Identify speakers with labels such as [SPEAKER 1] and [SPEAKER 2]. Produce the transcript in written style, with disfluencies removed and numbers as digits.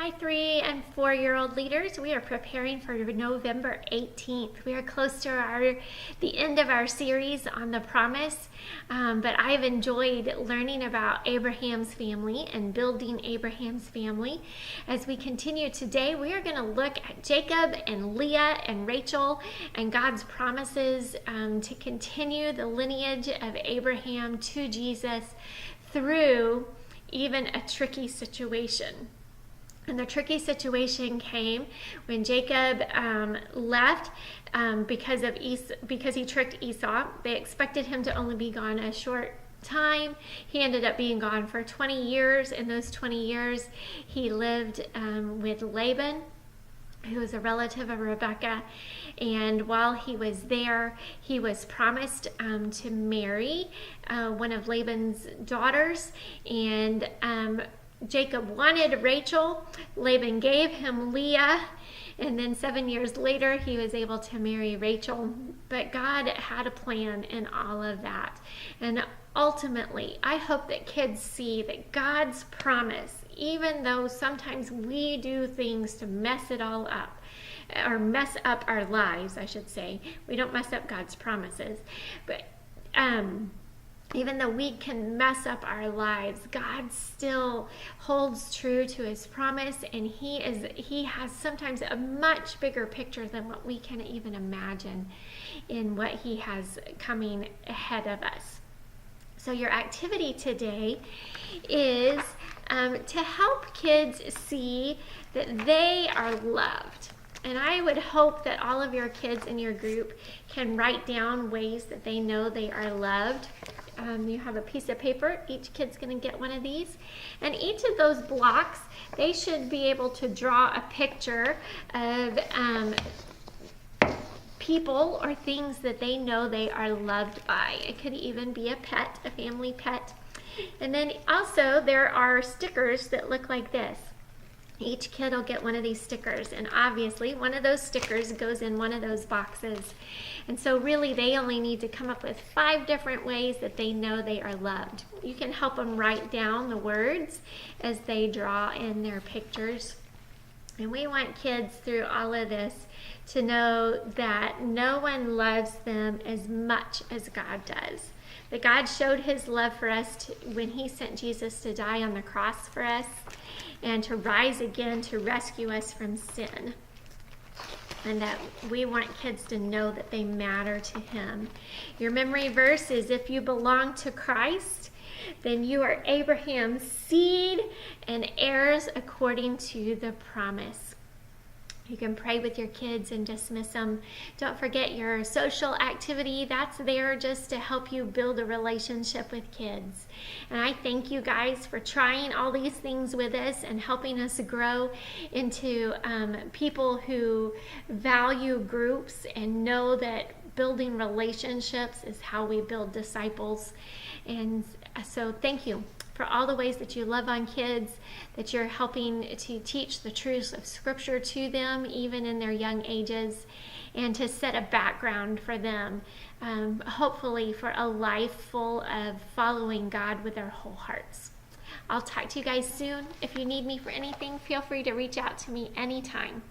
[SPEAKER 1] Hi, 3 and 4-year-old leaders. We are preparing for November 18th. We are close to the end of our series on the promise, but I've enjoyed learning about Abraham's family and building Abraham's family. As we continue today, we are going to look at Jacob and Leah and Rachel and God's promises to continue the lineage of Abraham to Jesus through even a tricky situation. And the tricky situation came when Jacob left because he tricked Esau. They expected him to only be gone a short time. He ended up being gone for 20 years. In those 20 years, he lived with Laban, who was a relative of Rebekah. And while he was there, he was promised to marry one of Laban's daughters. And Jacob wanted Rachel. Laban gave him Leah. And then 7 years later, he was able to marry Rachel. But God had a plan in all of that. And ultimately, I hope that kids see that God's promise, even though sometimes we do things to mess it all up, or mess up our lives, I should say. We don't mess up God's promises. But even though we can mess up our lives, God still holds true to his promise, and he has sometimes a much bigger picture than what we can even imagine in what he has coming ahead of us. So your activity today is to help kids see that they are loved. And I would hope that all of your kids in your group can write down ways that they know they are loved. You have a piece of paper. Each kid's going to get one of these. And each of those blocks, they should be able to draw a picture of people or things that they know they are loved by. It could even be a pet, a family pet. And then also there are stickers that look like this. Each kid will get one of these stickers, and obviously one of those stickers goes in one of those boxes. And so really they only need to come up with 5 different ways that they know they are loved. You can help them write down the words as they draw in their pictures. And we want kids through all of this to know that no one loves them as much as God does. That God showed his love for us when he sent Jesus to die on the cross for us and to rise again to rescue us from sin. And that we want kids to know that they matter to him. Your memory verse is, if you belong to Christ, then you are Abraham's seed and heirs according to the promise. You can pray with your kids and dismiss them. Don't forget your social activity. That's there just to help you build a relationship with kids. And I thank you guys for trying all these things with us and helping us grow into people who value groups and know that building relationships is how we build disciples. And so thank you for all the ways that you love on kids, that you're helping to teach the truths of Scripture to them, even in their young ages, and to set a background for them, hopefully for a life full of following God with their whole hearts. I'll talk to you guys soon. If you need me for anything, feel free to reach out to me anytime.